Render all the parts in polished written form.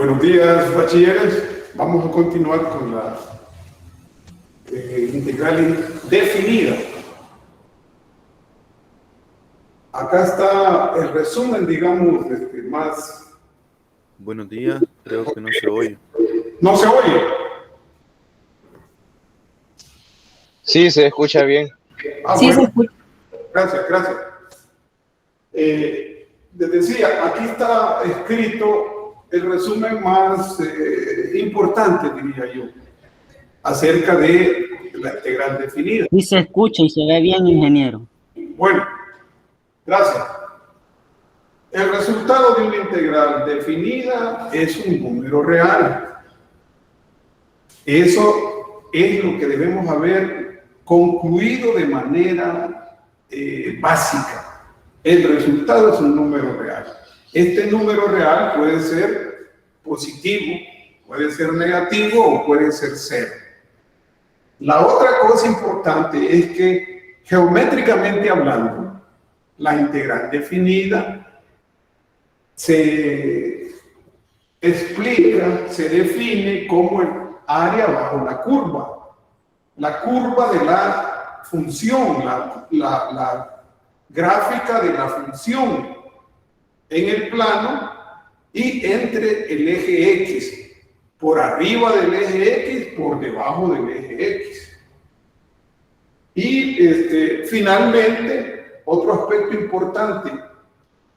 Buenos días, bachilleres. Vamos a continuar con la integral definida. Acá está el resumen, digamos, más... Buenos días, creo que no se oye. ¿No se oye? Sí, se escucha bien. Sí, bueno. Se escucha. Gracias. Les decía, aquí está escrito el resumen más importante, diría yo, acerca de la integral definida. Sí se escucha y se ve bien, ingeniero. Bueno, gracias. El resultado de una integral definida es un número real. Eso es lo que debemos haber concluido de manera básica. El resultado es un número real. Este número real puede ser positivo, puede ser negativo o puede ser cero. La otra cosa importante es que, geométricamente hablando, la integral definida se explica, se define como el área bajo la curva. La curva de la función, la gráfica de la función en el plano y entre el eje X, por arriba del eje X, por debajo del eje X. Y finalmente, otro aspecto importante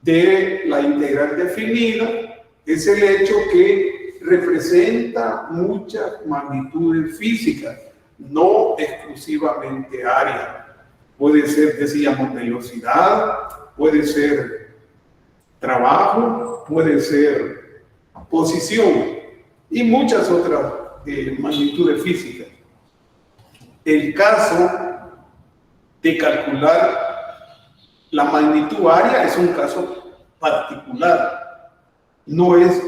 de la integral definida es el hecho que representa muchas magnitudes físicas, no exclusivamente área. Puede ser, decíamos, velocidad, puede ser trabajo, puede ser posición y muchas otras magnitudes físicas. El caso de calcular la magnitud área es un caso particular, no es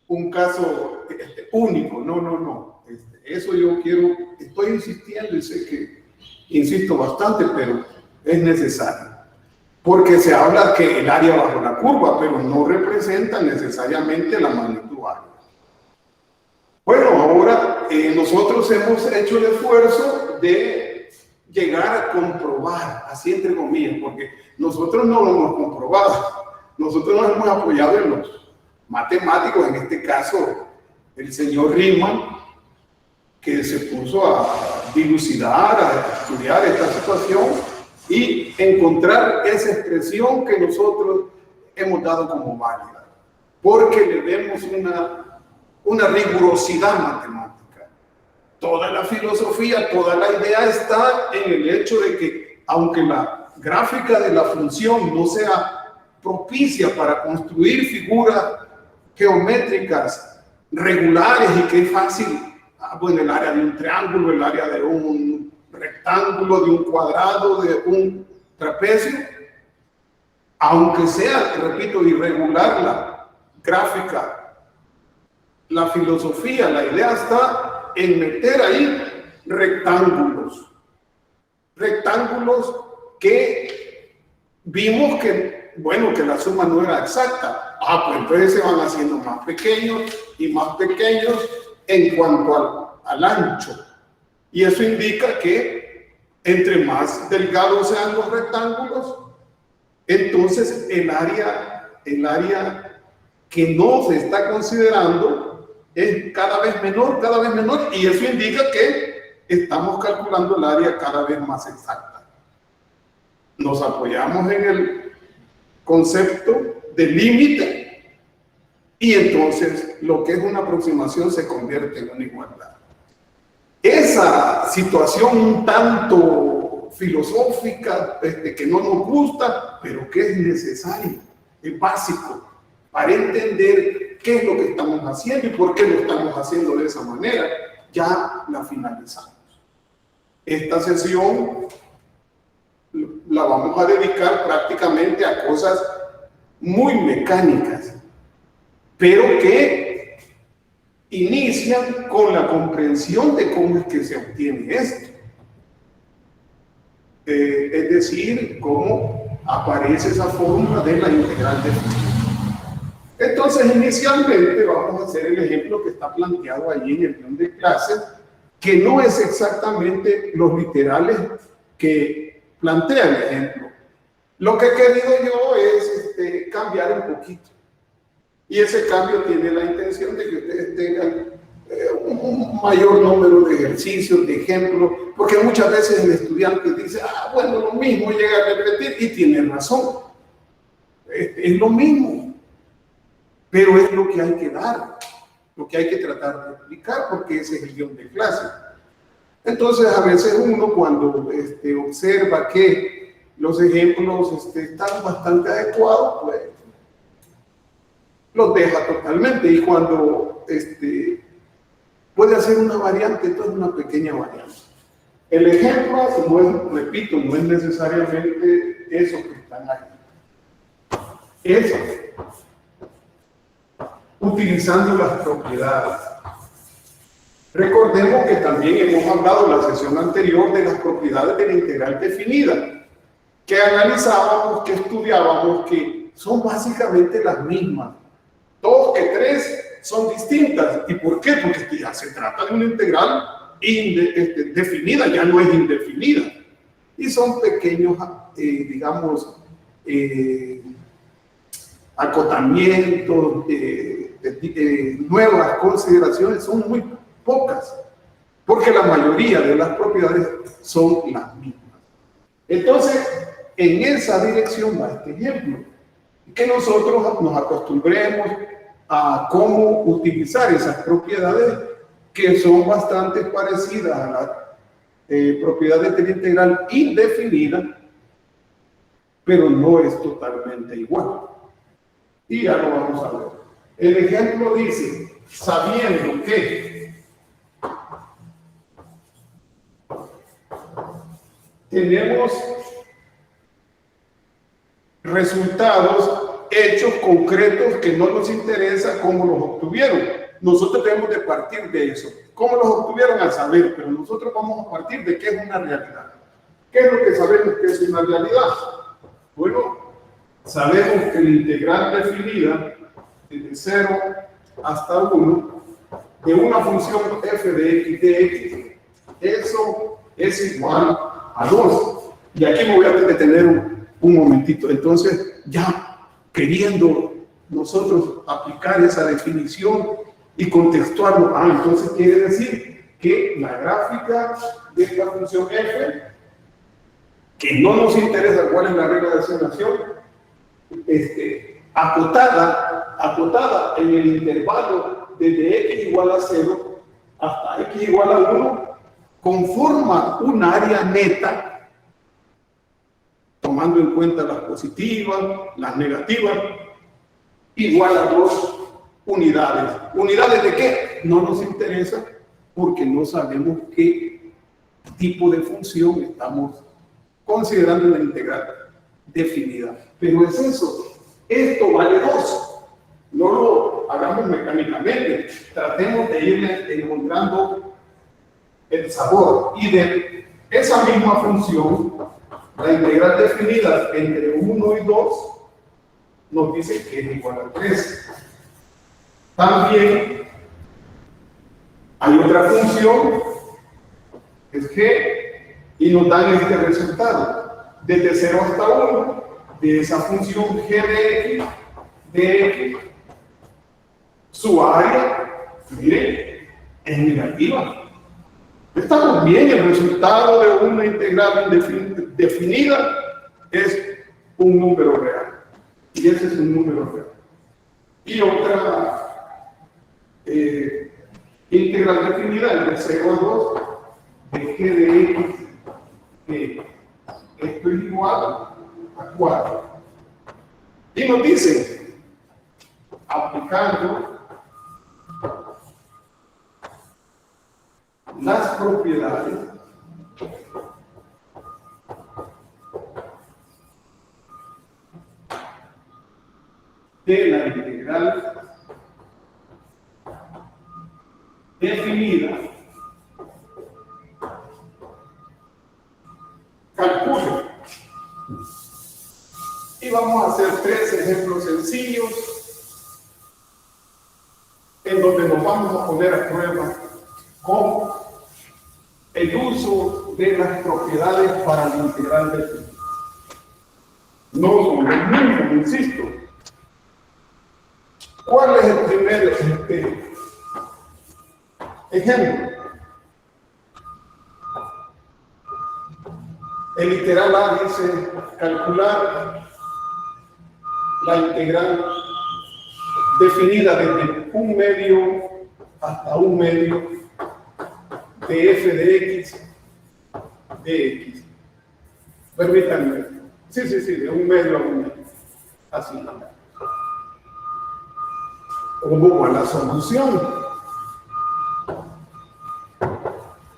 un caso único, no. Eso yo estoy insistiendo y sé que insisto bastante, pero es necesario. Porque se habla que el área bajo la curva, pero no representa necesariamente la magnitud área. Bueno, ahora nosotros hemos hecho el esfuerzo de llegar a comprobar, así entre comillas, porque nosotros no lo hemos comprobado. Nosotros nos hemos apoyado en los matemáticos, en este caso el señor Riemann, que se puso a dilucidar, a estudiar esta situación y encontrar esa expresión que nosotros hemos dado como válida, porque le vemos una rigurosidad matemática. Toda la filosofía, toda la idea está en el hecho de que, aunque la gráfica de la función no sea propicia para construir figuras geométricas regulares y que es fácil, bueno, el área de un triángulo, el área de un rectángulo, de un cuadrado, de un trapecio, aunque sea, repito, irregular la gráfica, la filosofía, la idea está en meter ahí rectángulos que vimos que, bueno, que la suma no era exacta. Pues entonces se van haciendo más pequeños y más pequeños en cuanto al ancho. Y eso indica que entre más delgados sean los rectángulos, entonces el área que no se está considerando es cada vez menor, y eso indica que estamos calculando el área cada vez más exacta. Nos apoyamos en el concepto de límite y entonces lo que es una aproximación se convierte en una igualdad. Esa situación un tanto filosófica, que no nos gusta, pero que es necesaria, es básico para entender qué es lo que estamos haciendo y por qué lo estamos haciendo de esa manera, ya la finalizamos. Esta sesión la vamos a dedicar prácticamente a cosas muy mecánicas, pero que inician con la comprensión de cómo es que se obtiene esto. Es decir, cómo aparece esa fórmula de la integral definida. Entonces, Entonces, inicialmente vamos a hacer el ejemplo que está planteado allí en el guión de clase, que no es exactamente los literales que plantea el ejemplo. Lo que he querido yo es cambiar un poquito. Y ese cambio tiene la intención de que ustedes tengan un mayor número de ejercicios, de ejemplos, porque muchas veces el estudiante dice, bueno, lo mismo, llega a repetir, y tiene razón. Es lo mismo, pero es lo que hay que dar, lo que hay que tratar de explicar, porque ese es el guión de clase. Entonces, a veces uno cuando observa que los ejemplos están bastante adecuados, pues los deja totalmente, y cuando puede hacer una variante, entonces una pequeña variante. El ejemplo, como es, repito, no es necesariamente eso que están ahí. Es utilizando las propiedades. Recordemos que también hemos hablado en la sesión anterior de las propiedades de la integral definida, que analizábamos, que estudiábamos, que son básicamente las mismas. 2 que 3 son distintas. ¿Y por qué? Porque ya se trata de una integral definida, ya no es indefinida. Y son pequeños, digamos, acotamientos, nuevas consideraciones, son muy pocas, porque la mayoría de las propiedades son las mismas. Entonces, en esa dirección va este ejemplo, que nosotros nos acostumbremos a cómo utilizar esas propiedades que son bastante parecidas a las propiedades de la integral indefinida, pero no es totalmente igual. Y ya lo vamos a ver. El ejemplo dice, sabiendo que tenemos resultados, hechos concretos que no nos interesa cómo los obtuvieron. Nosotros debemos de partir de eso. ¿Cómo los obtuvieron? A saber, pero nosotros vamos a partir de qué es una realidad. ¿Qué es lo que sabemos que es una realidad? Bueno, sabemos que la integral definida desde 0 hasta 1 de una función f de x de x, eso es igual a 2. Y aquí me voy a detener un momentito. Entonces, ya queriendo nosotros aplicar esa definición y contextuarlo, entonces quiere decir que la gráfica de esta función f, que no nos interesa cuál es la regla de asignación, acotada en el intervalo desde x igual a 0 hasta x igual a 1, conforma un área neta, tomando en cuenta las positivas, las negativas, igual a 2 unidades. ¿Unidades de qué? No nos interesa, porque no sabemos qué tipo de función estamos considerando en la integral definida. Pero es eso. Esto vale 2. No lo hagamos mecánicamente. Tratemos de irle encontrando el sabor. Y de esa misma función, la integral definida entre 1 y 2 nos dice que es igual a 3. También hay otra función, es g, y nos dan este resultado. Desde 0 hasta 1, de esa función g de x, su área, miren, es negativa. Estamos bien, el resultado de una integral definida es un número real. Y ese es un número real. Y otra integral definida, de 0 a 2, de g de x, que esto es igual a 4. Y nos dice, aplicando las propiedades de la integral definida, calcule. Y vamos a hacer 3 ejemplos sencillos donde nos vamos a poner a prueba con el uso de las propiedades para la integral definida. No son los mismos, insisto. ¿Cuál es el primer ejemplo? El literal A dice calcular la integral definida desde un medio hasta un medio de f de x de x. Permítanme. Sí, de un medio a un medio. Así. ¿Cómo va la solución?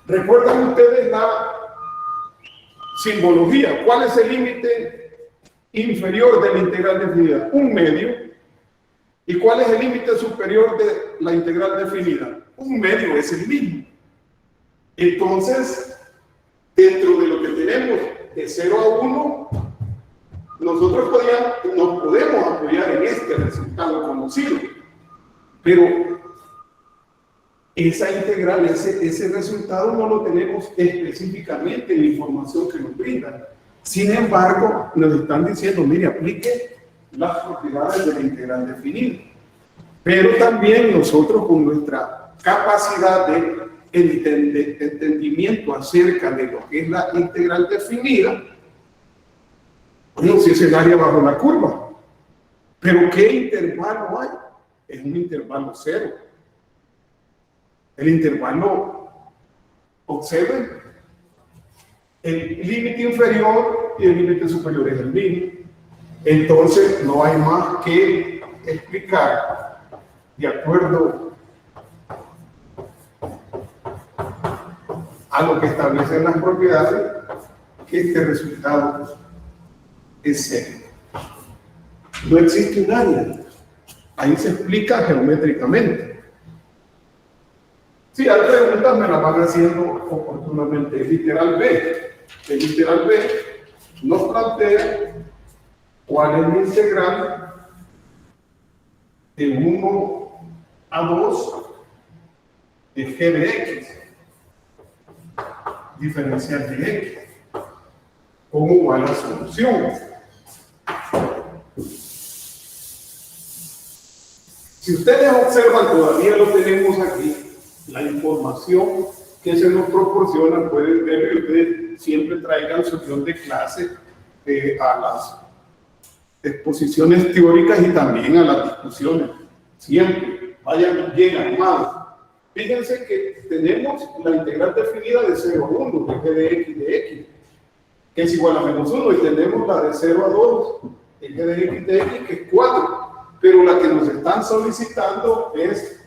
¿Recuerdan ustedes la simbología? ¿Cuál es el límite inferior de la integral definida? Un medio. ¿Y cuál es el límite superior de la integral definida? Un medio es el mismo. Entonces, dentro de lo que tenemos de 0 a 1, nosotros nos podemos apoyar en este resultado conocido. Pero esa integral, ese resultado no lo tenemos específicamente en la información que nos brindan. Sin embargo, nos están diciendo, mire, aplique las propiedades de la integral definida. Pero también nosotros, con nuestra capacidad de entendimiento acerca de lo que es la integral definida, bueno, si es el área bajo la curva. Pero ¿qué intervalo hay? Es un intervalo cero. El intervalo, observen, el límite inferior y el límite superior es el mismo. Entonces, no hay más que explicar, de acuerdo a lo que establecen las propiedades, que este resultado es cero. No existe un área. Ahí se explica geométricamente. Si hay preguntas, me las van haciendo oportunamente. El literal B. El literal B nos plantea cuál es la integral de 1 a 2 de g de x, diferencial de x. ¿Cómo va la solución? Si ustedes observan, todavía lo tenemos aquí, la información que se nos proporciona, pueden ver que ustedes siempre traigan su guión de clase a las exposiciones teóricas y también a las discusiones. Siempre vayan bien armados. Fíjense que tenemos la integral definida de 0 a 1 de g de x, que es igual a menos 1, y tenemos la de 0 a 2 de g de x, que es 4. Pero la que nos están solicitando es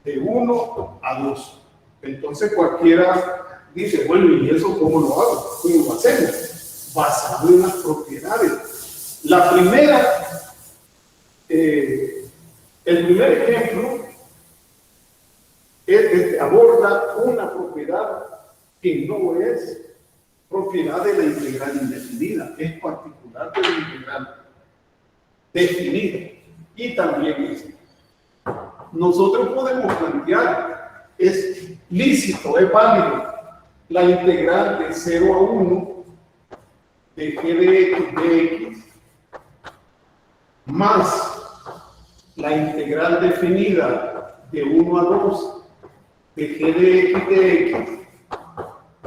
de 1 a 2. Entonces cualquiera dice, bueno, ¿y eso cómo lo hago? ¿Cómo lo hacemos? Basado en las propiedades. La primera, el primer ejemplo aborda una propiedad que no es propiedad de la integral indefinida, es particular de la integral definida. Y también esto. Nosotros podemos plantear, es lícito, es válido, la integral de 0 a 1 de g de x más la integral definida de 1 a 2 de g de x.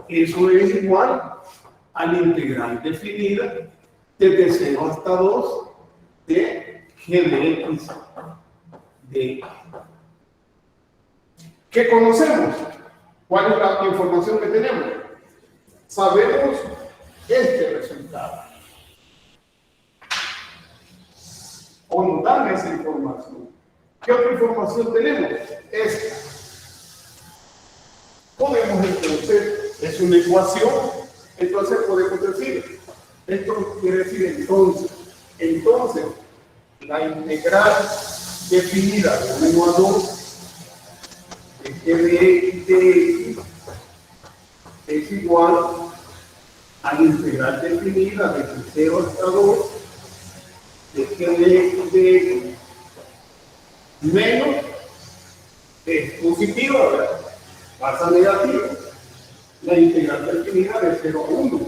Eso es igual a la integral definida desde 0 hasta 2 de g de x de x. ¿Qué conocemos? ¿Cuál es la información que tenemos? Sabemos este resultado. O nos dan esa información. ¿Qué otra información tenemos? Esta. Podemos entonces, es una ecuación, entonces podemos decir, esto quiere decir entonces, la integral definida de 1 a 2 de g de x de x es igual a la integral definida desde 0 hasta 2 de g de x de x menos es positiva, ¿verdad? Pasa negativa, la integral definida de 0 a 1,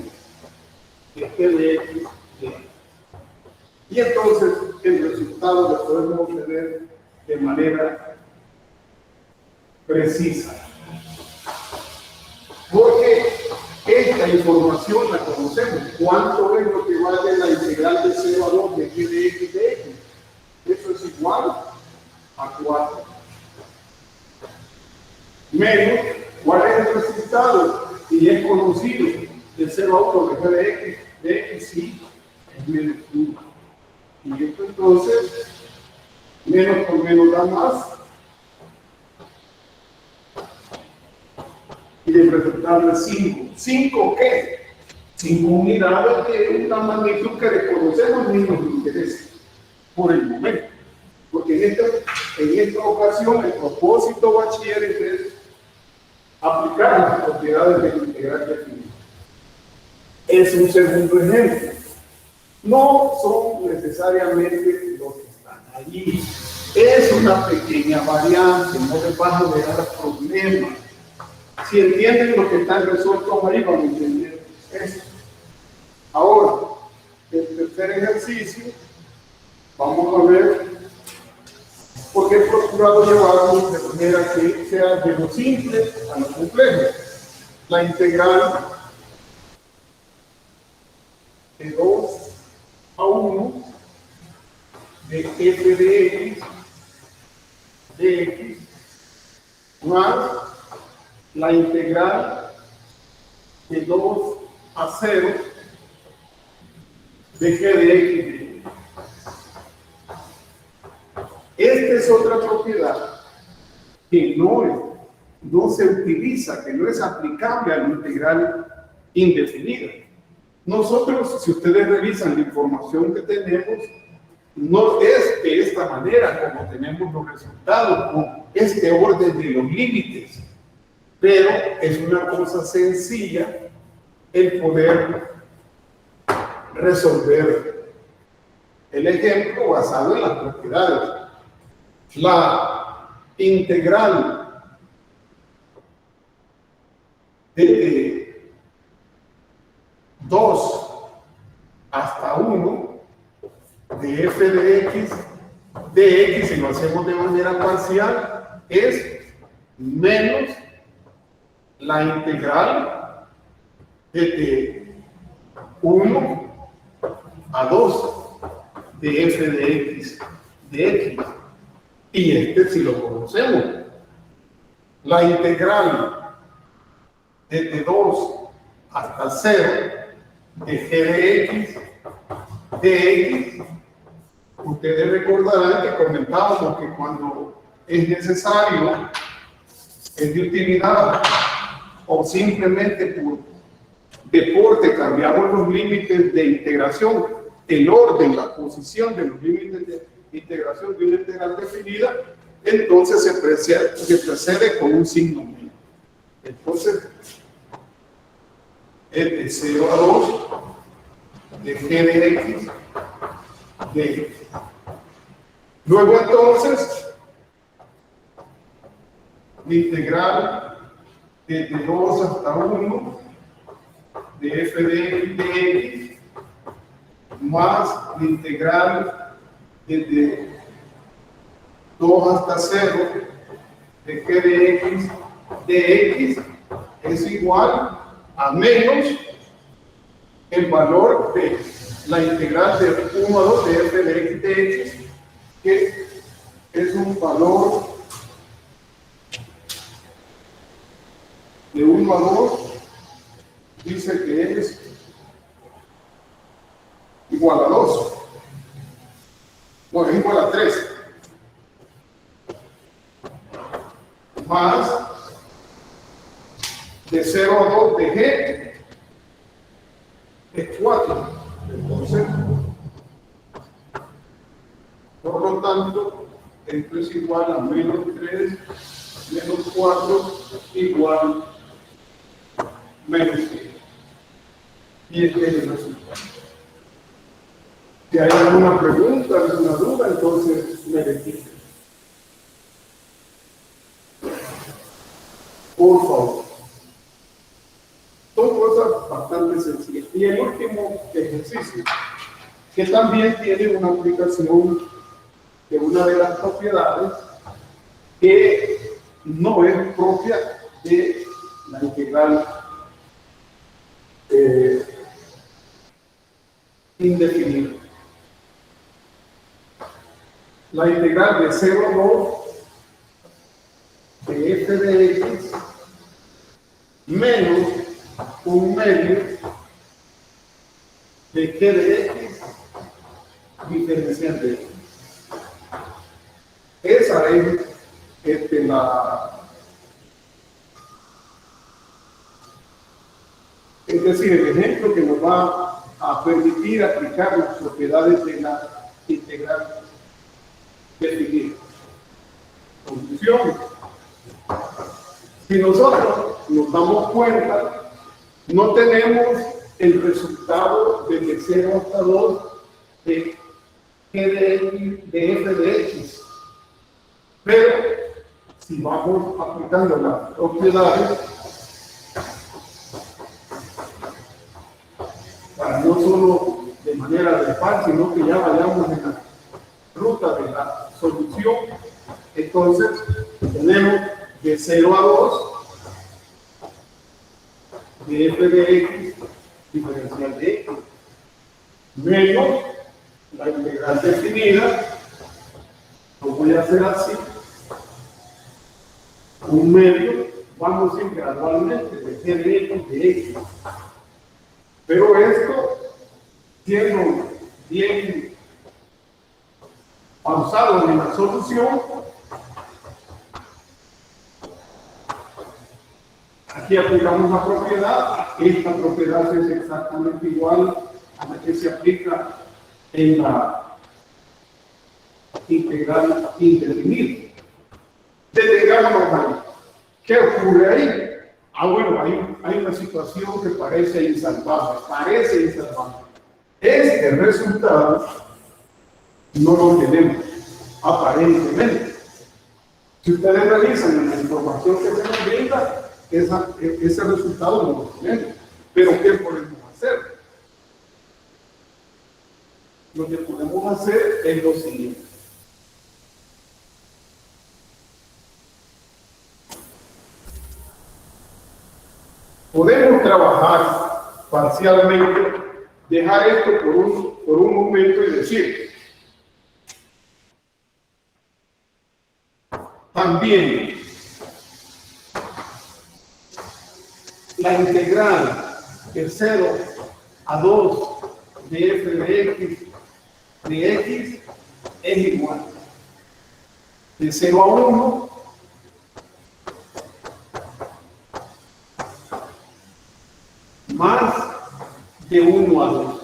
este de x de x. Y entonces el resultado lo podemos obtener de manera precisa. Porque esta información la conocemos. ¿Cuánto es lo que vale la integral de 0 a 2 de g de x de x? Eso es igual a 4. Menos, ¿cuál es el resultado? Y es conocido, de 0 a 1 de g de x, sí, es menos 1. Y esto entonces, menos por menos da más. Y el resultado es 5. ¿5 qué? 5 unidades de una magnitud que desconocemos ni nos interesa por el momento. Porque en esta ocasión el propósito bachiller es aplicar las propiedades de la integral definida. Es un segundo ejemplo. No son necesariamente los que están allí. Es una pequeña variante, no les va a generar problemas. Si entienden lo que están resueltos ahí, van a entender eso. Ahora, el tercer ejercicio, vamos a ver, porque he procurado llevarlo de manera que sea de lo simple a lo complejo. La integral de 2 a 1 de f de x más la integral de 2 a 0 de g de x de y. Esta es otra propiedad que no se utiliza, que no es aplicable a la integral indefinida. Nosotros, si ustedes revisan la información que tenemos, no es de esta manera como tenemos los resultados, con este orden de los límites. Pero es una cosa sencilla el poder resolver el ejemplo basado en las propiedades. La integral de 2 hasta 1 de f de x, si lo hacemos de manera parcial, es menos la integral de 1 a 2 de f de x. Y este sí lo conocemos. La integral de 2 hasta 0 de g de x, ustedes recordarán que comentábamos que cuando es necesario, es de utilidad, o simplemente por deporte cambiamos los límites de integración, el orden, la posición de los límites de integración de una integral definida, entonces se precede con un signo menos. Entonces, es de 0 a 2 de g de x de x. Luego entonces, la integral de 2 hasta 1 de f de x más la integral desde 2 hasta 0 de g de x es igual a menos el valor de la integral de 1 a 2 de f de x de x, que es un valor de 1 a 2, dice que es igual a 2. No, es igual a 3. Más de 0 a 2 de g es 4. Entonces, por lo tanto, esto es igual a menos 3, menos 4, igual menos 6. Y este es el resultado. Si hay alguna pregunta, alguna duda, entonces me repiten. por favor. Son cosas bastante sencillas. Y el último ejercicio, que también tiene una aplicación de una de las propiedades que no es propia de la integral indefinida. La integral de 0 a 2 de f de x menos un medio de g de x diferencial de x. Esa es es decir, el ejemplo que nos va a permitir aplicar las propiedades de la integral definida. Conclusión: si nosotros nos damos cuenta, no tenemos el resultado de 0 hasta 2 de g de x, de f de x. Pero si vamos aplicando las propiedades, para no solo de manera de par, sino que ya vayamos en la ruta de la solución, entonces tenemos de 0 a 2 de f de x diferencial de x menos la integral definida. Lo voy a hacer así: un medio, vamos a ir gradualmente de g de x de x. Pero esto, siendo bien pausado en la solución, aquí aplicamos la propiedad. Esta propiedad es exactamente igual a la que se aplica en la integral indefinida. Detengámonos ahí. ¿Qué ocurre ahí? Bueno, hay una situación que parece insalvable. Este resultado no lo tenemos, aparentemente. Si ustedes revisan la información que se nos brinda, ese resultado no lo tenemos. Pero ¿qué podemos hacer? Lo que podemos hacer es lo siguiente. Podemos trabajar parcialmente, dejar esto por un momento y decir: también la integral de 0 a 2 de f de x es igual de 0 a 1 más de 1 a 2.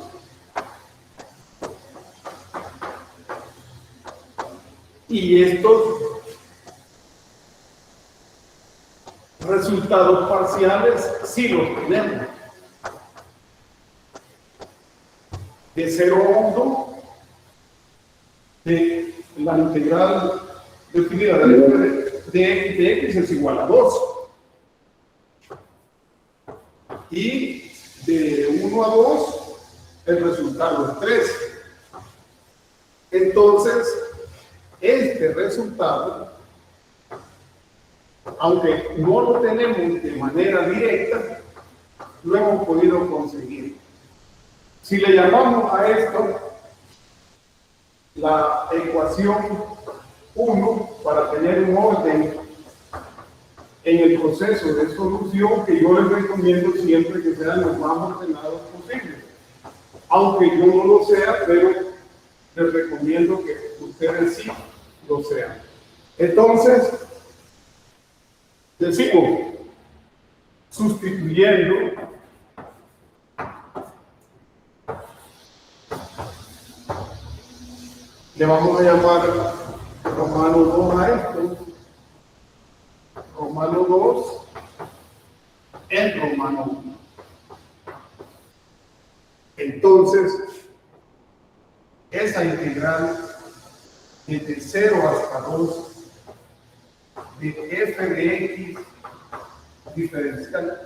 Y estos resultados parciales sí los tenemos. De 0 a 1 de la integral definida de x es igual a 2. Y de 1 a 2 el resultado es 3. Entonces, este resultado, aunque no lo tenemos de manera directa, lo hemos podido conseguir. Si le llamamos a esto la ecuación 1, para tener un orden en el proceso de solución, que yo les recomiendo siempre que sean los más ordenados posibles. Aunque yo no lo sea, pero les recomiendo que ustedes sí lo sean. Entonces, decimos, sustituyendo le vamos a llamar Romano 2 a esto, Romano 2 en Romano 1. Entonces, esa integral desde 0 hasta 2 de f de x diferencial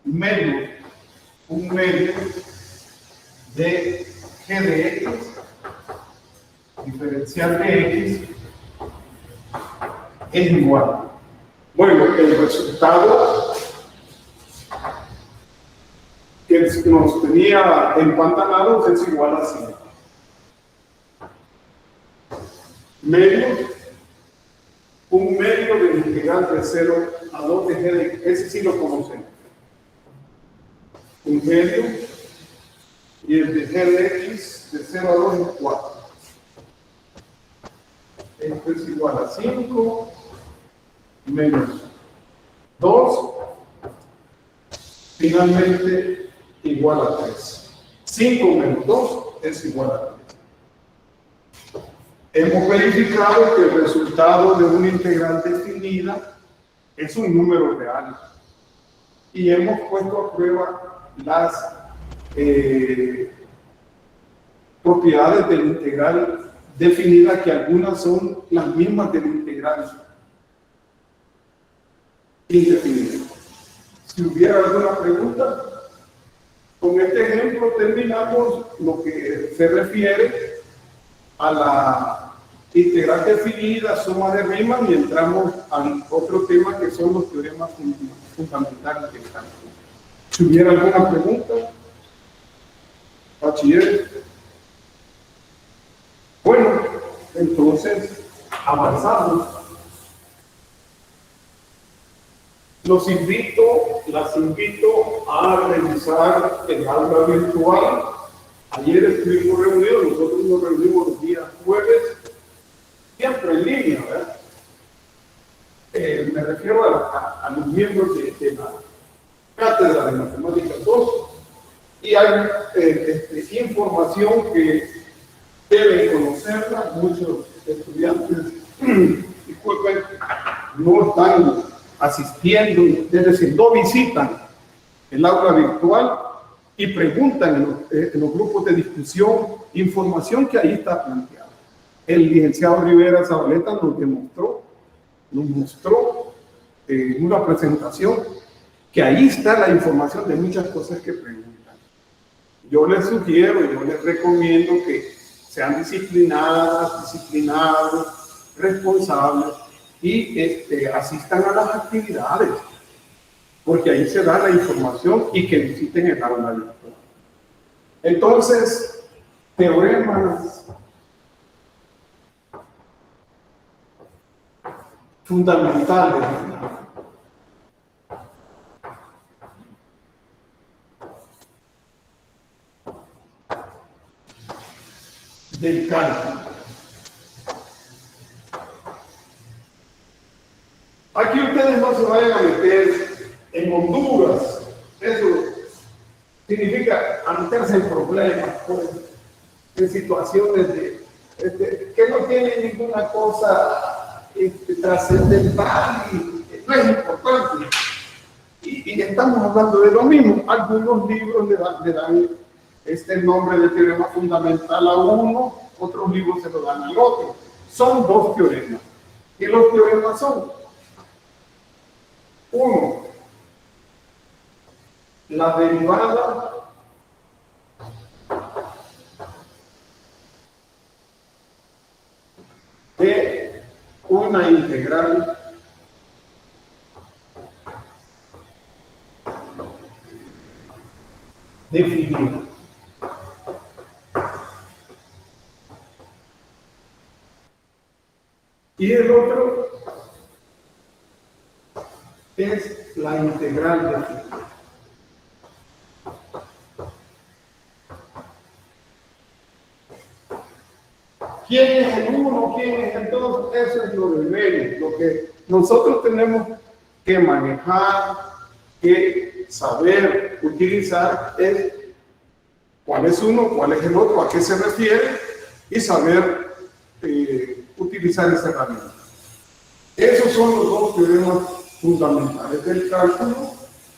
menos un medio de g de x, diferencial de x, es igual. Bueno, el resultado que nos tenía empantanados es igual a 5. Medio, un medio de integral de 0 a 2 de g de x, ese sí lo conocemos. Un medio, y el de g de x de 0 a 2 es 4. Esto es igual a 5 menos 2, finalmente igual a 3. 5 menos 2 es igual a 3. Hemos verificado que el resultado de una integral definida es un número real. Y hemos puesto a prueba las propiedades de la integral definida, que algunas son las mismas de la integral indefinida. Si hubiera alguna pregunta, con este ejemplo terminamos lo que se refiere a la integral definida, suma de Riemann, y entramos al otro tema que son los teoremas fundamentales del cálculo. Si hubiera alguna pregunta, bachiller. Bueno, entonces avanzamos. Las invito a revisar el aula virtual. Ayer estuvimos reunidos, nosotros nos reunimos los días jueves, siempre en línea, ¿verdad? Me refiero a los miembros de la Cátedra de Matemáticas 2, y hay información que deben conocerla. Muchos estudiantes, disculpen, no están asistiendo, es decir, no visitan el aula virtual y preguntan en los grupos de discusión información que ahí está planteada. El licenciado Rivera Zabaleta nos mostró en una presentación que ahí está la información de muchas cosas que preguntan. Yo les sugiero, yo les recomiendo que sean disciplinados, responsables, y asistan a las actividades, porque ahí se da la información, y que visiten el aula virtual. Entonces, teoremas fundamentales del cálculo. Aquí ustedes no se vayan a meter en Honduras. Eso significa a meterse en problemas, pues, en situaciones que no tienen ninguna cosa trascendental y no es importante. Y estamos hablando de lo mismo. Algunos libros le dan este nombre de teorema fundamental a uno, otros libros se lo dan al otro. Son dos teoremas. Y los teoremas son: uno, la derivada de una integral definida. Y el otro es la integral definida. ¿Quién es el uno? ¿Quién es el dos? Eso es lo de menos. Lo que nosotros tenemos que manejar, que saber utilizar, es cuál es uno, cuál es el otro, a qué se refiere, y saber utilizar esa herramienta. Esos son los dos teoremas fundamentales del cálculo: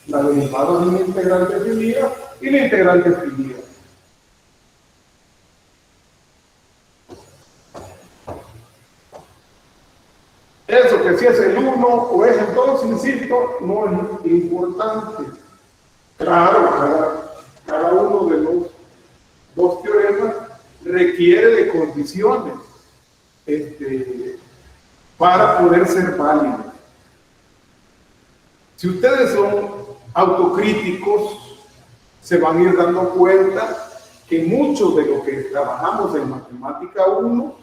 la derivada de una integral definida y la integral definida. Eso que si es el 1 o es el 2, insisto, no es importante. Claro, cada uno de los dos teoremas requiere de condiciones para poder ser válidos. Si ustedes son autocríticos, se van a ir dando cuenta que mucho de lo que trabajamos en Matemática 1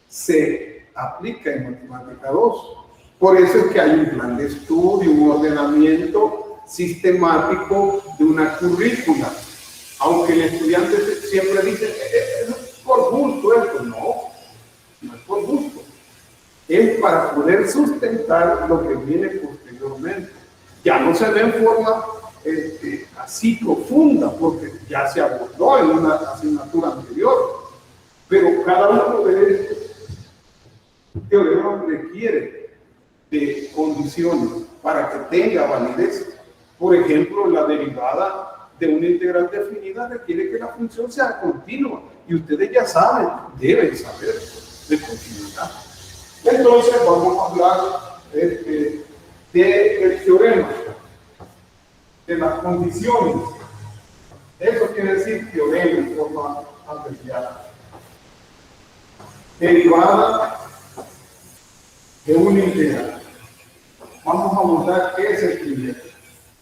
se aplica en Matemática 2. Por eso es que hay un plan de estudio, un ordenamiento sistemático de una currícula. Aunque el estudiante siempre dice, es por gusto esto. No es por gusto. Es para poder sustentar lo que viene posteriormente. Ya no se ve en forma así profunda, porque ya se abordó en una asignatura anterior. Pero cada uno de estos teoremas requiere de condiciones para que tenga validez. Por ejemplo, la derivada de una integral definida requiere que la función sea continua. Y ustedes ya saben, deben saber de continuidad. Entonces vamos a hablar del teorema, de las condiciones. Eso quiere decir teorema en forma abreviada. Derivada de una integral. Vamos a abordar qué es el primero.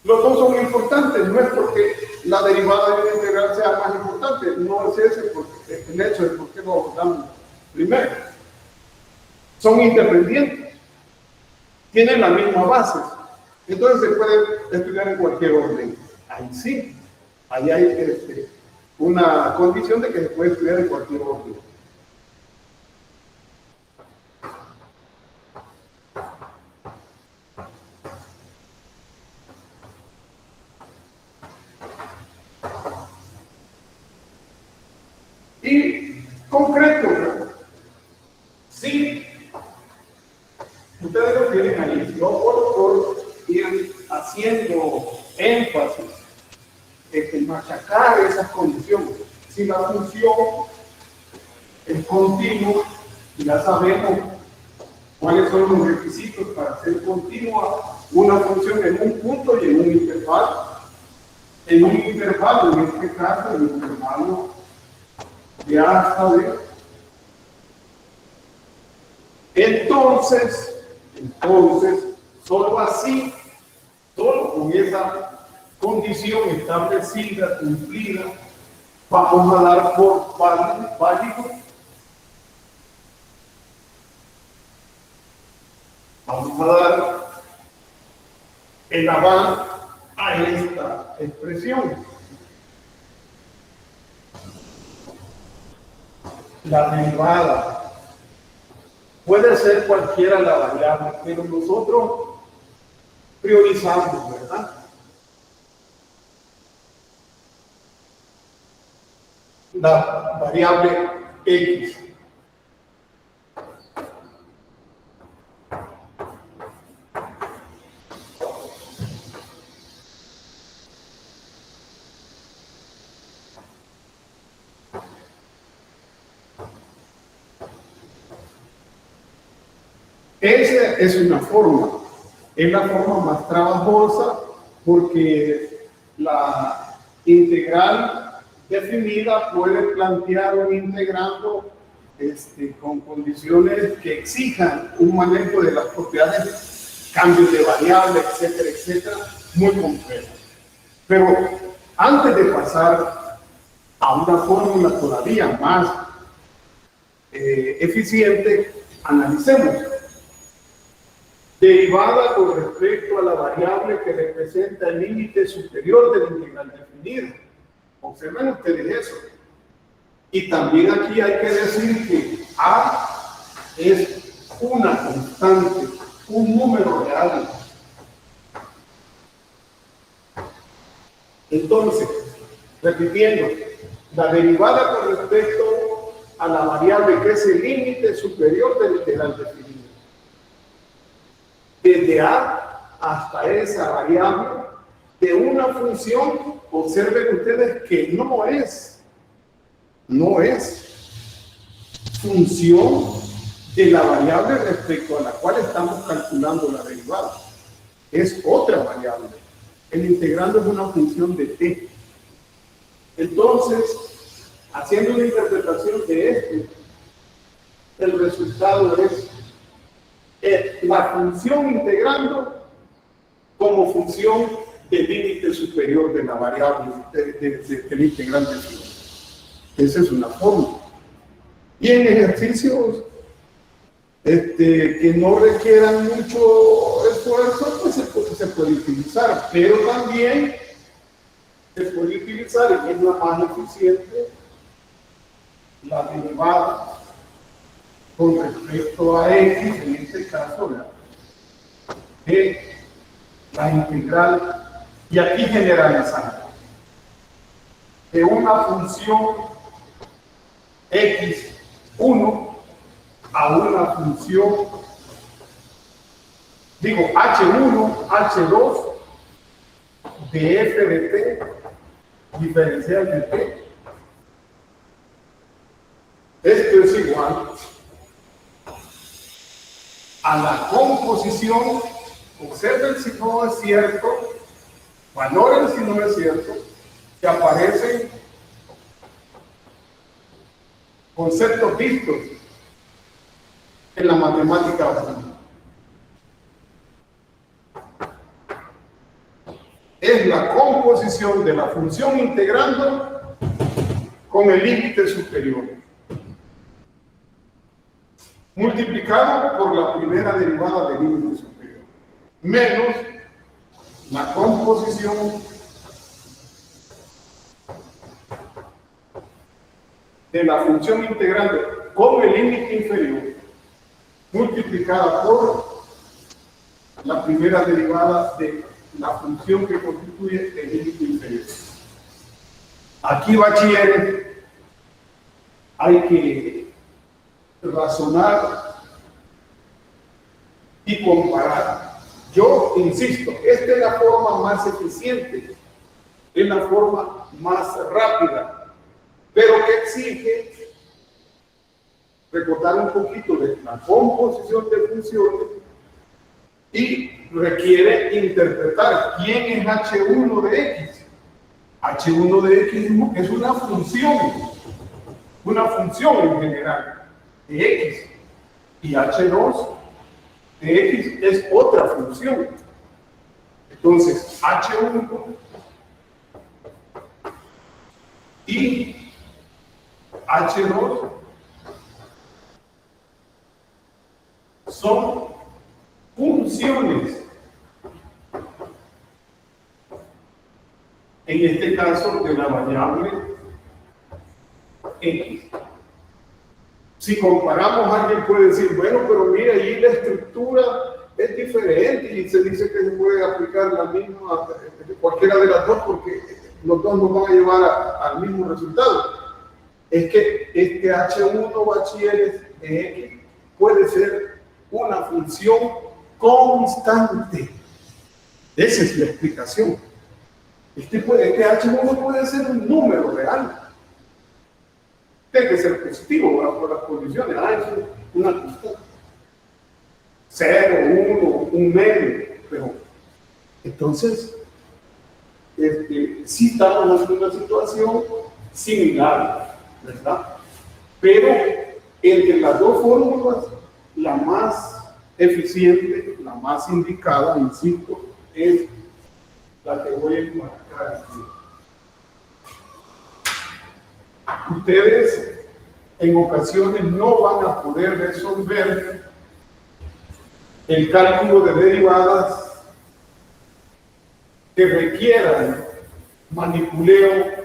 Los dos son importantes, no es porque la derivada de una integral sea más importante, no es ese el hecho de por qué lo abordamos primero. Son independientes, tienen la misma base, entonces se puede estudiar en cualquier orden. Ahí sí, ahí hay una condición de que se puede estudiar en cualquier orden. Y concreto, sí, ustedes lo tienen ahí, no por ir haciendo énfasis en machacar esas condiciones. Si la función es continua, ya sabemos cuáles son los requisitos para ser continua una función en un punto y en un intervalo. En un intervalo, en este caso, el intervalo de hasta de. Entonces, solo así, solo con esa condición establecida, cumplida, vamos a dar por válido. Vamos a dar el aval a esta expresión. La derivada puede ser cualquiera la variable, pero nosotros priorizamos, ¿verdad? La variable X. Esa es una forma, es la forma más trabajosa porque la integral definida puede plantear un integrando con condiciones que exijan un manejo de las propiedades, cambios de variables, etcétera, etcétera, muy complejo. Pero antes de pasar a una fórmula todavía más eficiente, analicemos. Derivada con respecto a la variable que representa el límite superior de la integral definida. Observen ustedes eso. Y también aquí hay que decir que A es una constante, un número real. Entonces, repitiendo, la derivada con respecto a la variable que es el límite superior de la integral definida. Desde A hasta esa variable de una función, observen ustedes que no es función de la variable respecto a la cual estamos calculando la derivada. Es otra variable. El integrando es una función de t. Entonces, haciendo una interpretación de esto, el resultado es la función integrando como función del límite superior de la variable del integrante. Esa es una forma. Y en ejercicios que no requieran mucho esfuerzo, pues se puede utilizar, pero también se puede utilizar, y es la más eficiente, la derivada con respecto a x, en este caso, de la integral, y aquí generalizando, de una función x1 a una función, digo, h1, h2, de f de t, diferencial de t. Esto es igual a la composición, observen si no es cierto, valoren si no es cierto, que aparecen conceptos vistos en la matemática básica. Es la composición de la función integrando con el límite superior, multiplicado por la primera derivada del límite superior, menos la composición de la función integrando con el límite inferior, multiplicada por la primera derivada de la función que constituye el límite inferior. Aquí, bachilleres, hay que razonar y comparar. Yo insisto, esta es la forma más eficiente, es la forma más rápida, pero que exige recordar un poquito de la composición de funciones y requiere interpretar quién es H1 de X. H1 de X es una función en general de X, y H2 de X es otra función. Entonces, H1 y H2 son funciones. En este caso, de la variable X. Si comparamos, alguien puede decir, bueno, pero mira, ahí la estructura es diferente y se dice que se puede aplicar la misma, cualquiera de las dos, porque los dos nos van a llevar al mismo resultado. Es que este H1 bachilleres de X puede ser una función constante. Esa es la explicación. Este H1 puede ser un número real. Tiene que ser positivo, ¿verdad? Por las condiciones. Es una constante. 0, 1, un medio. Pero entonces, sí estamos en una situación similar, ¿verdad? Pero entre las dos fórmulas, la más eficiente, la más indicada, insisto, es la que voy a marcar aquí. Ustedes en ocasiones no van a poder resolver el cálculo de derivadas que requieran manipuleo,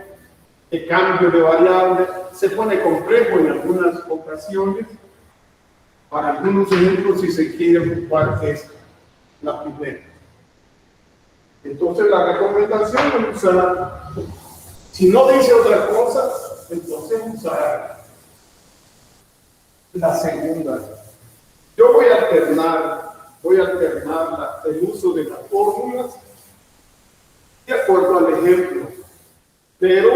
de cambio de variable. Se pone complejo en algunas ocasiones. Para algunos ejemplos, si se quiere ocupar, es la primera. Entonces, la recomendación es usar, si no dice otra cosa, entonces usar la segunda. Yo voy a alternar el uso de las fórmulas de acuerdo al ejemplo, pero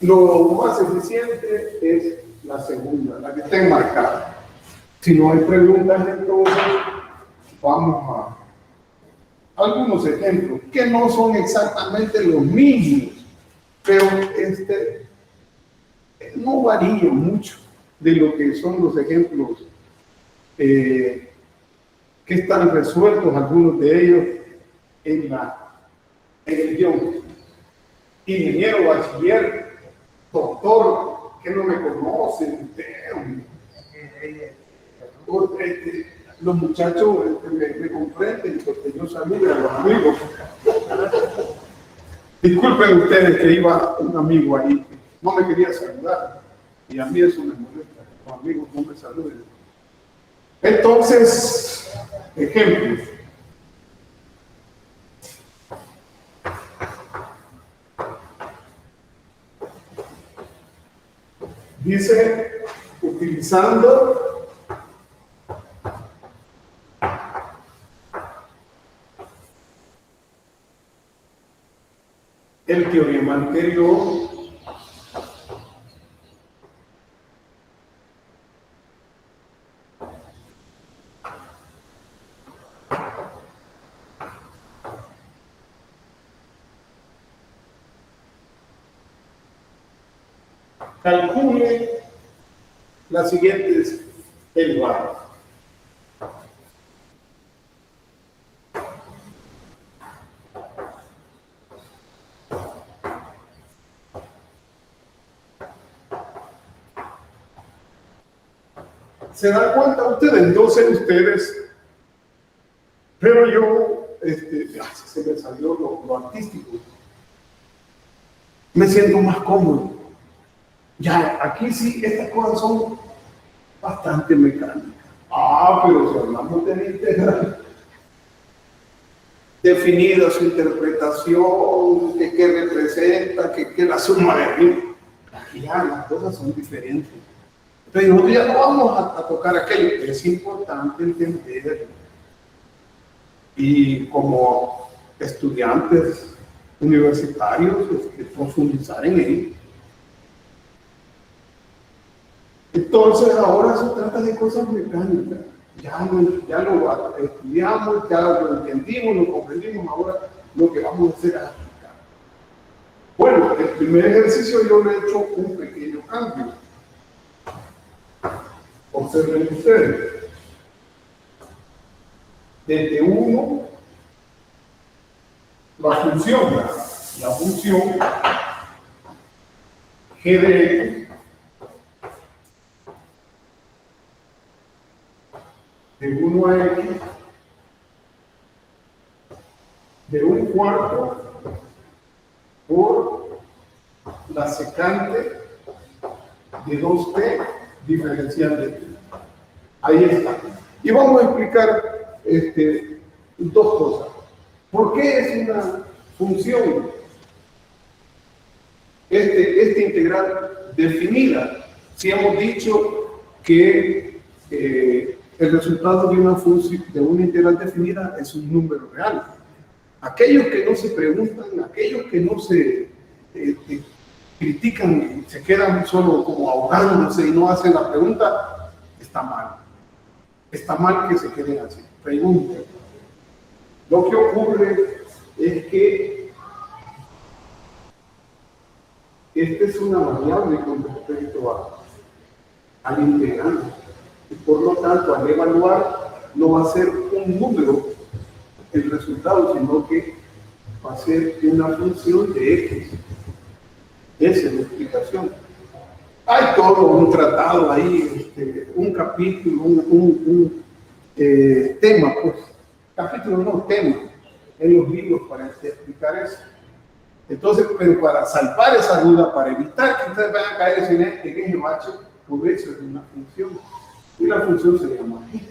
Lo más eficiente es la segunda, la que está enmarcada. Si no hay preguntas, entonces vamos a algunos ejemplos que no son exactamente los mismos, pero no varía mucho de lo que son los ejemplos que están resueltos, algunos de ellos en el guión. Ingeniero, bachiller, doctor, que no me conocen, los muchachos me comprenden porque yo saludo a los amigos. Disculpen ustedes que iba un amigo ahí, no me quería saludar, y a mí eso me molesta, los amigos no me saluden. Entonces, ejemplos. Dice, utilizando el teorema anterior, calcule las siguientes derivadas. ¿Se dan cuenta ustedes? No sé ustedes, pero yo, se me salió lo artístico. Me siento más cómodo. Ya, aquí sí, estas cosas son bastante mecánicas. Pero si hablamos de la integral, definida su interpretación, que qué representa, que la suma de arriba. Aquí ya las cosas son diferentes. Pero nosotros ya no vamos a tocar aquello. Es importante entender. Y como estudiantes universitarios, profundizar en ello. Entonces ahora se trata de cosas mecánicas. Ya lo estudiamos, ya lo entendimos, lo comprendimos. Ahora lo que vamos a hacer es aplicar. Bueno, el primer ejercicio yo le he hecho un pequeño cambio. Observen ustedes. Desde 1, la función g de x de 1 a x de 1/4 por la secante de 2t diferencial de t. Ahí está. Y vamos a explicar dos cosas. ¿Por qué es una función esta integral definida? Si hemos dicho que el resultado de una función, de una integral definida, es un número real. Aquellos que no se preguntan, aquellos que no se critican y se quedan solo como ahogándose y no hacen la pregunta, está mal. Está mal que se queden así. Pregunten. Lo que ocurre es que esta es una variable con respecto al integral. Y por lo tanto, al evaluar, no va a ser un número el resultado, sino que va a ser una función de x. Esa es la explicación. Hay todo un tratado ahí, un capítulo, un tema, pues. Capítulo no, tema, en los libros para explicar eso. Entonces, pero para salvar esa duda, para evitar que ustedes vayan a caer en eje macho, por eso es una función. Y la función se llama g.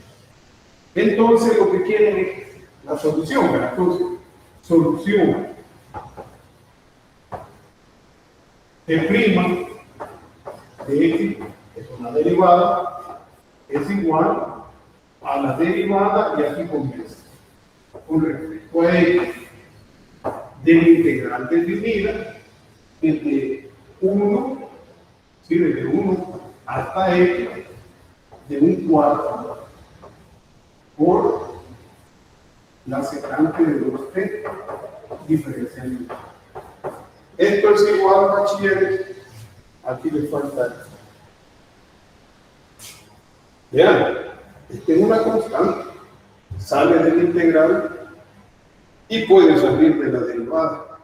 Entonces, lo que quieren es la solución, ¿verdad? Entonces, solución de prima de x, es una derivada, es igual a la derivada, y aquí comienza con respecto a x de la integral definida entre 1, ¿sí? Desde 1 hasta x de 1/4 por la secante de 2t diferencial. Esto es igual, bachilleres, aquí le falta esto. Vean, esta es una constante, sale del integral y puede salir de la derivada.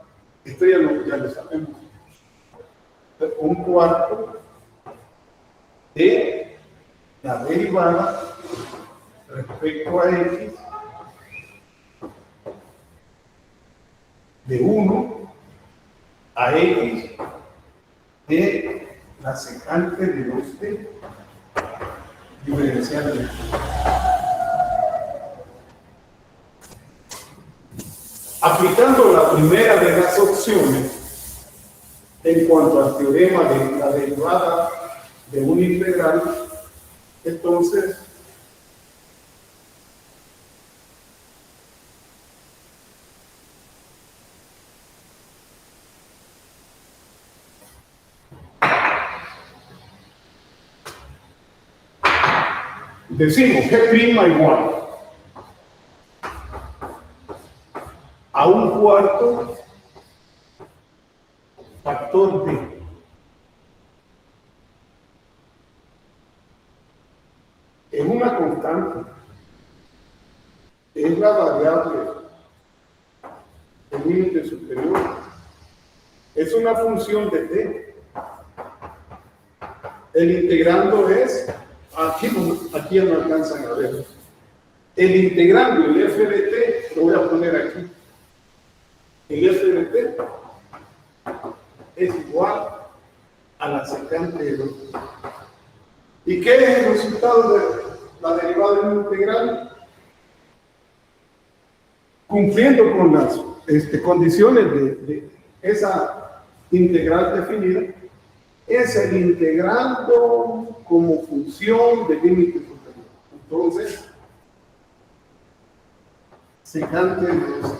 Esto ya lo sabemos. 1/4 de la derivada respecto a x de 1 a x de la secante de 2t diferencial de x. Aplicando la primera de las opciones en cuanto al teorema de la derivada de una integral, entonces decimos G' igual a 1/4 factor d. Es una constante, es la variable, el límite superior, es una función de t. El integrando es, aquí ya no alcanzan a ver, el integrando, el f de t, lo voy a poner aquí, el f de t es igual a la secante de 2. ¿Y qué es el resultado de la derivada de una integral? Cumpliendo con las condiciones de esa integral definida, es el integrando como función del límite superior. Entonces, secante de 2.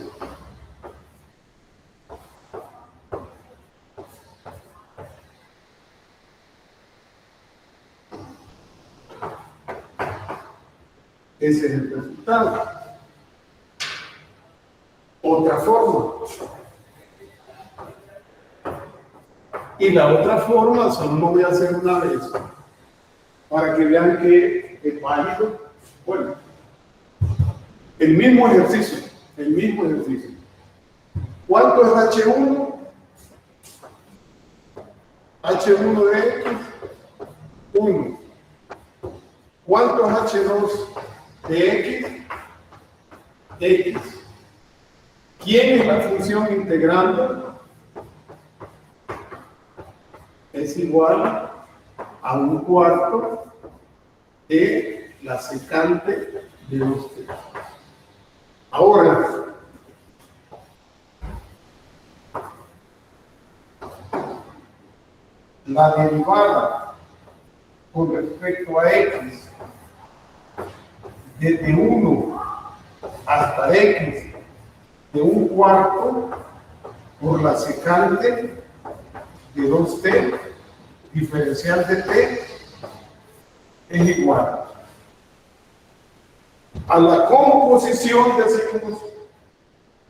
Ese es el resultado. Otra forma. Y la otra forma, solo lo voy a hacer una vez, para que vean que es válido. Bueno, el mismo ejercicio. ¿Cuánto es H1? H1 de X, 1. ¿Cuánto es H2 de X? X. ¿Quién es la función integrando? Es igual a 1/4 de la secante de 2t. Ahora, la derivada con respecto a x desde 1 hasta x de 1/4 por la secante de 2t diferencial de t es igual a la composición, decimos,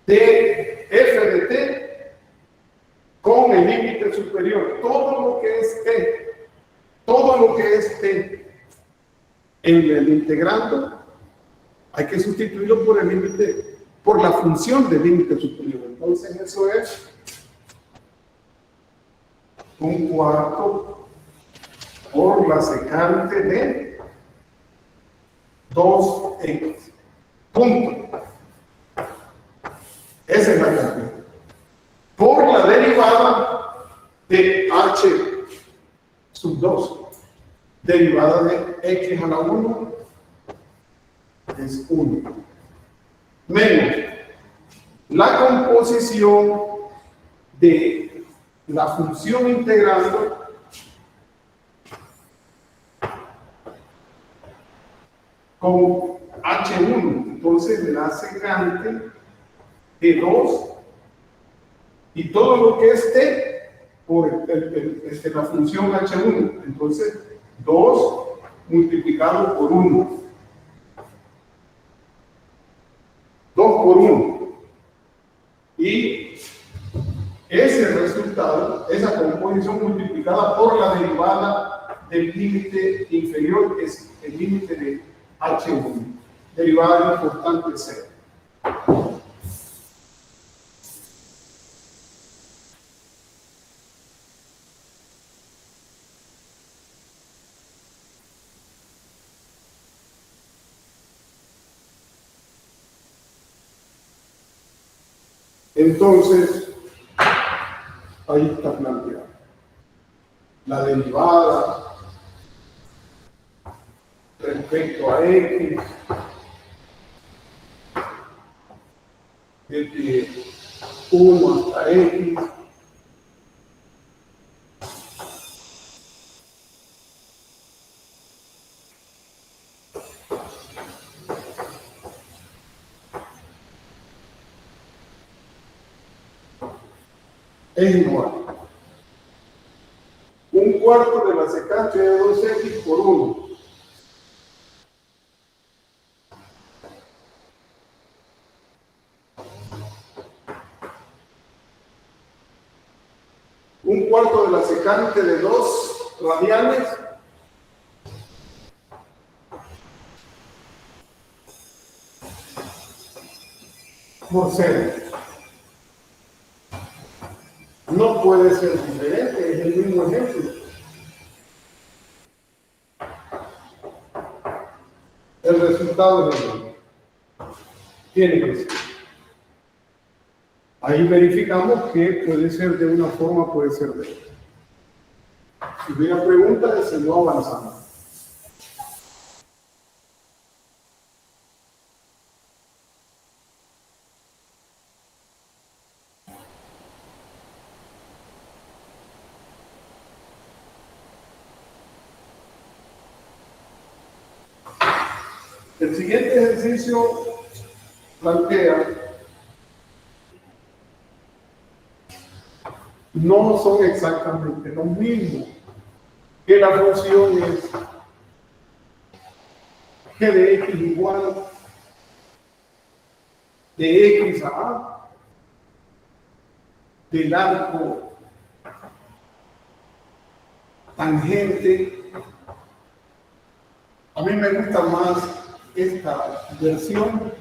de f de t con el límite superior. Todo lo que es t en el integrando hay que sustituirlo por el límite, por la función del límite superior. Entonces eso es 1/4 por la secante de 2x. Punto. Esa es la cantidad. Por la derivada de h sub 2. Derivada de x a la 1 es 1. Menos la composición de la función integrando con H1, entonces la secante de 2 y todo lo que es t por la función H1. Entonces, 2 multiplicado por 1. 2 por 1. Y ese resultado, esa composición multiplicada por la derivada del límite inferior, que es el límite de H1, derivada del importante C. Entonces, ahí está planteado la derivada respecto a X desde 1 hasta X es igual. 1/4 de la secante de 2x por 1. Un cuarto de la secante de 2 radianes por 0. No puede ser diferente, es el mismo ejemplo. El resultado es el mismo. Tiene que ser. Ahí verificamos que puede ser de una forma, puede ser de otra. Si hubiera preguntas, se va avanzando. El siguiente ejercicio plantea, no son exactamente lo mismo, que la función es g de x igual de x a a del arco tangente. A mí me gusta más esta versión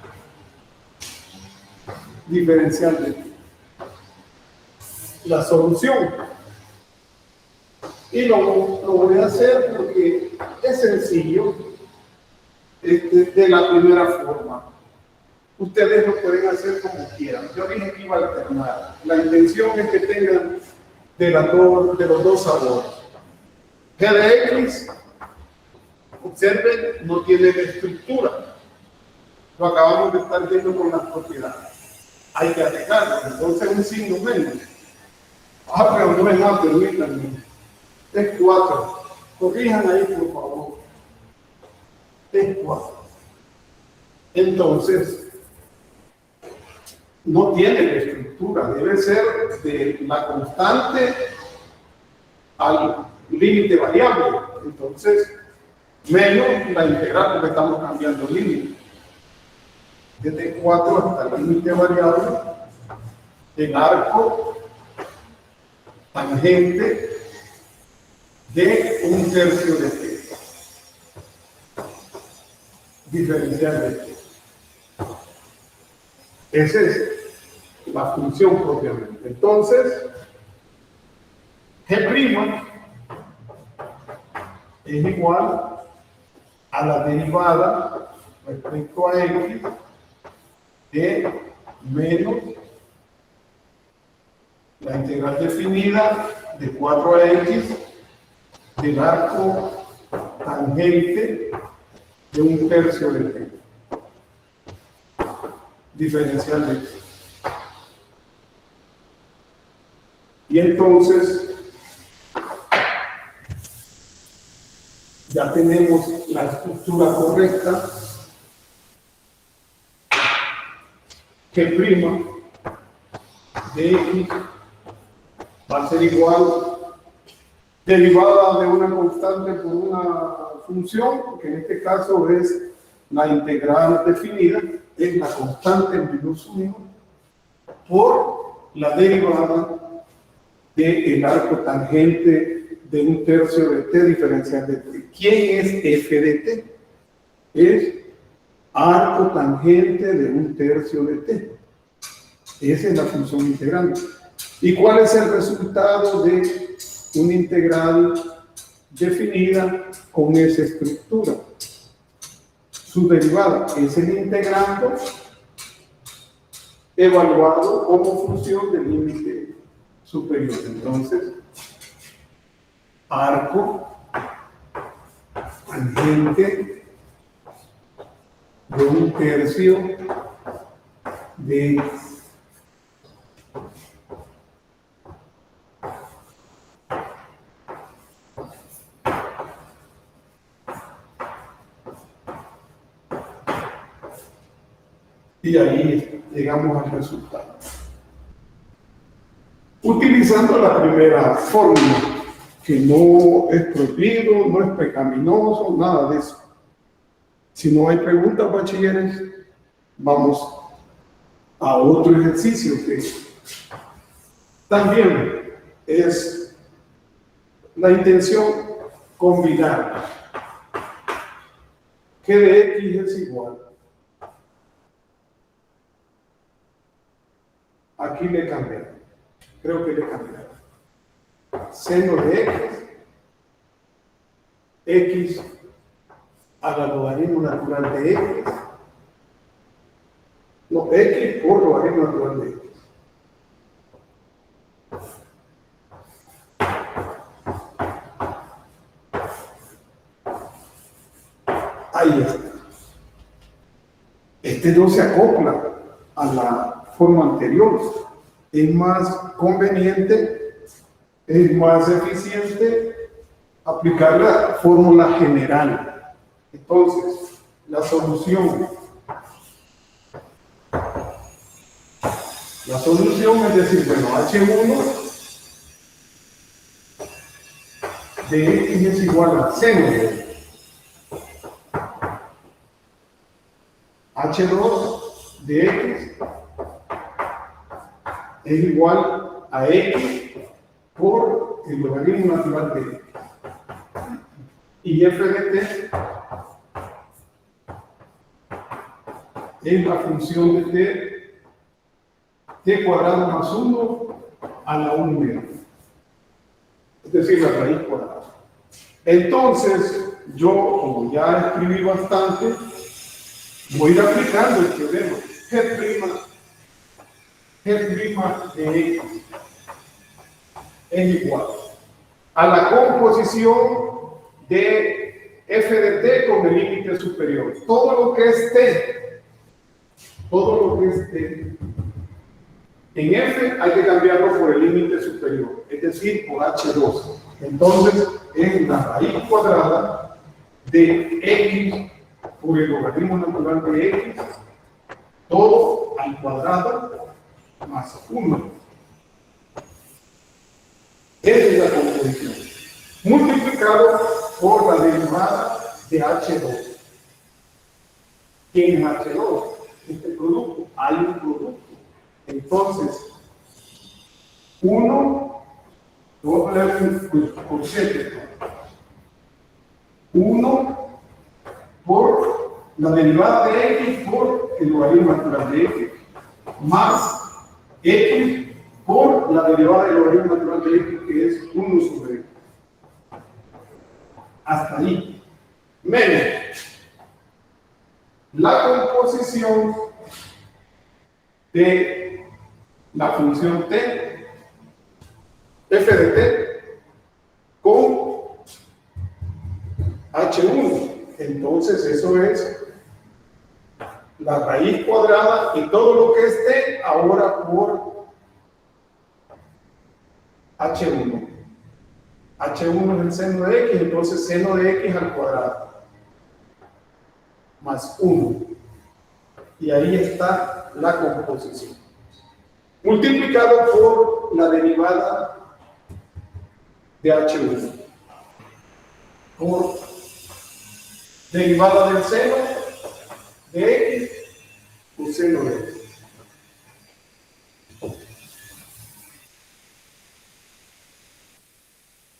diferencial de la solución. Y lo voy a hacer porque es sencillo, de la primera forma. Ustedes lo pueden hacer como quieran. Yo dije que iba a alternar. La intención es que tengan de los dos sabores. G de X, observen, no tiene estructura. Lo acabamos de estar viendo con las propiedades. Hay que arreglarlo. Entonces un signo menos. Ah, pero no es nada, permítanme. Es 4. Corrijan ahí, por favor. Es 4. Entonces, no tiene estructura. Debe ser de la constante al límite variable. Entonces, menos la integral, porque estamos cambiando el límite. Desde 4 hasta el límite variable, el arco tangente de 1/3 de t. Diferencial de t. Esa es la función propiamente. Entonces, G' es igual a la derivada respecto a x de menos la integral definida de 4 a x del arco tangente de 1/3 de t. Diferencial de t. Y entonces ya tenemos la estructura correcta. G' de x va a ser igual derivada de una constante por una función, que en este caso es la integral definida, es la constante menos 1 por la derivada del arco tangente de 1/3 de t diferencial de t. ¿Quién es f de t? Es arco tangente de 1/3 de t. Esa es la función integrante. ¿Y cuál es el resultado de una integral definida con esa estructura? Su derivada es el integrando evaluado como función del límite superior. Entonces, arco tangente de 1/3 de y ahí llegamos al resultado. Utilizando la primera fórmula, que no es prohibido, no es pecaminoso, nada de eso. Si no hay preguntas, bachilleres, vamos a otro ejercicio que también es la intención combinar que de x es igual. Aquí le cambié, creo que le cambié. Seno de x a la logaritmo natural de x, no, x por logaritmo natural de x. Ahí está. Este no se acopla a la forma anterior. Es más conveniente, es más eficiente aplicar la fórmula general. Entonces, la solución es decir, bueno, H1 de x es igual a seno de x. H2 de x es igual a x por el logaritmo natural de x. Y f de t es la función de t cuadrado más 1 a la 1 media. Es decir, la raíz cuadrada. Entonces, yo, como ya escribí bastante, voy a ir aplicando el teorema. G' de x es igual a la composición de f de t con el límite superior. Todo lo que es t, en f hay que cambiarlo por el límite superior, es decir, por h2. Entonces, es la raíz cuadrada de x por el logaritmo natural de x, todo al cuadrado más 1. Esa es la composición. Multiplicado por la derivada de H2. ¿Quién es H2? Este producto. Hay un producto. Entonces, 1, voy a poner un coeficiente. 1 por la derivada de x por el logaritmo natural de x, más x por la derivada del logaritmo natural de x, que es 1 sobre x. Hasta ahí. Menos la composición de la función t, f de t, con h1. Entonces, eso es la raíz cuadrada y todo lo que es t ahora por h1. h1 es el seno de x, entonces seno de x al cuadrado más 1. Y ahí está la composición. Multiplicado por la derivada de H1 por derivada del seno de X o seno de X.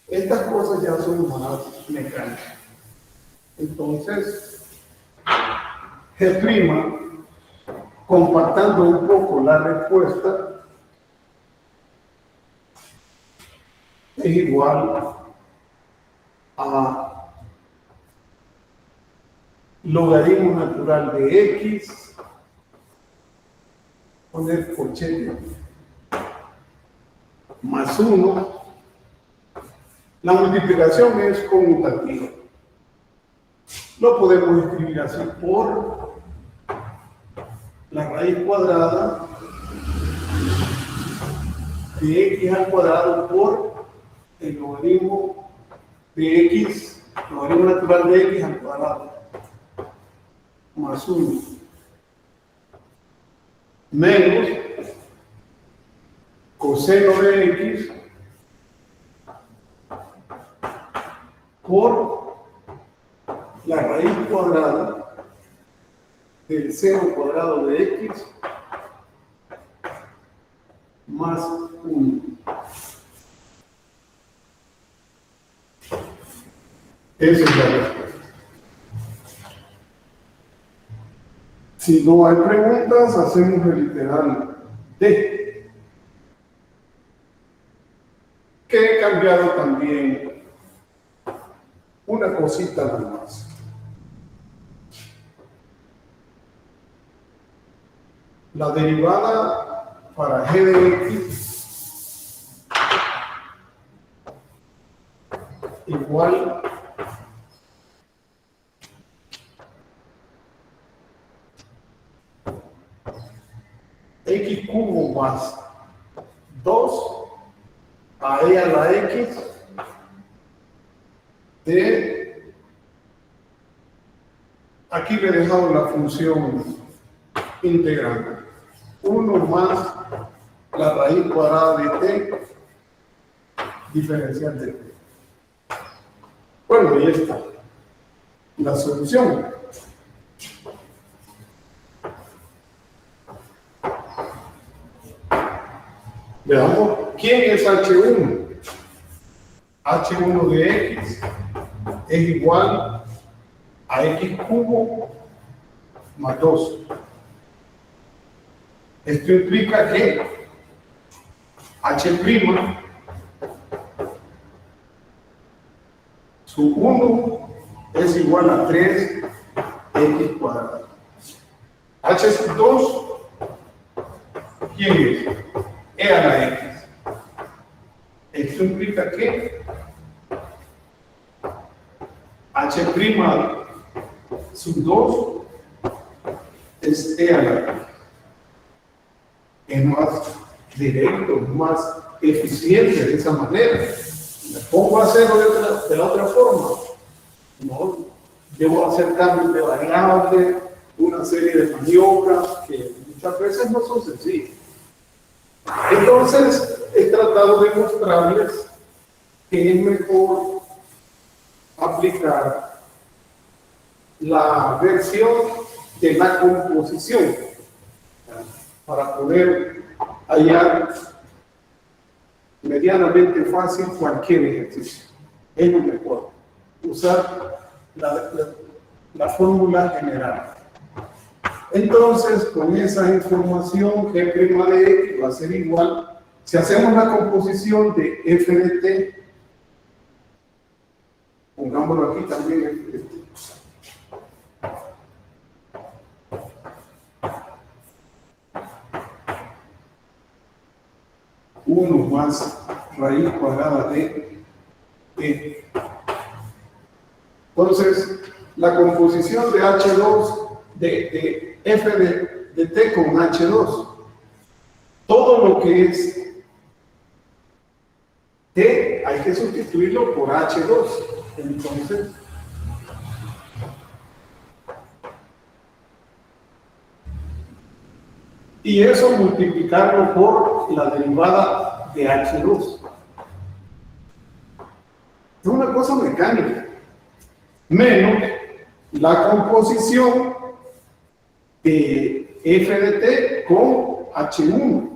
Estas cosas ya son más mecánicas. Entonces, G', compactando un poco la respuesta, es igual a logaritmo natural de X, poner corchete, más 1. La multiplicación es conmutativa. Lo podemos escribir así por la raíz cuadrada de X al cuadrado por el logaritmo de X, logaritmo natural de X al cuadrado, más 1, menos coseno de X por la raíz cuadrada del seno cuadrado de X más 1. Esa es la respuesta. Si no hay preguntas, hacemos el literal D, que he cambiado también una cosita nada más. La derivada para g de x igual x cubo más 2 a e a la x de, aquí le he dejado la función integrando 1 más la raíz cuadrada de t diferencial de t. Bueno, ahí está la solución. Veamos quién es H1. H1 de x es igual a x cubo más 2. Esto implica que H', su 1 es igual a 3x cuadrado. H2, ¿quién es? E a la x. Esto implica que H' sub 2 es E a la x. Es más directo, más eficiente de esa manera. ¿Me pongo a hacerlo de la otra forma? No, debo hacer cambios de variables, una serie de maniobras que muchas veces no son sencillas. Entonces, he tratado de mostrarles que es mejor aplicar la versión de la composición para poder hallar medianamente fácil cualquier ejercicio. Es lo mejor, usar la fórmula general. Entonces, con esa información, G' de X va a ser igual. Si hacemos la composición de f de t, pongámoslo aquí también, f de t. 1 más raíz cuadrada de t. Entonces, la composición de H2, de f de t con H2, todo lo que es t hay que sustituirlo por H2. Entonces, y eso multiplicarlo por la derivada de H2. Es una cosa mecánica. Menos la composición de F de T con H1.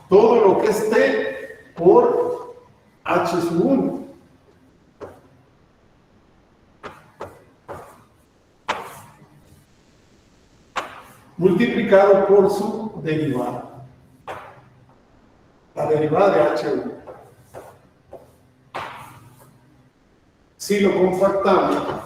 Todo lo que es T por H sub 1. Multiplicado por su derivada. La derivada de H1. Si lo compactamos,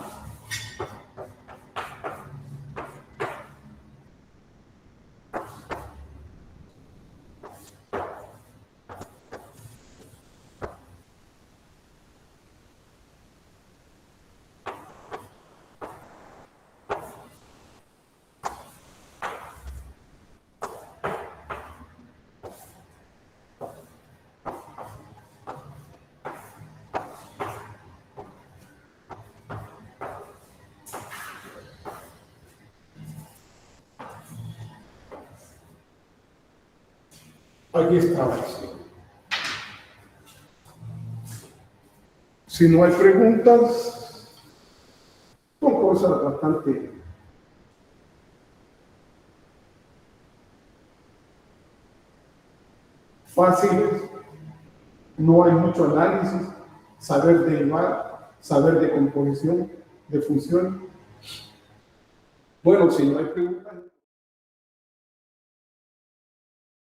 aquí estamos. Si no hay preguntas, son cosas bastante fáciles. No hay mucho análisis, saber derivar, saber de composición, de función. Bueno, si no hay preguntas.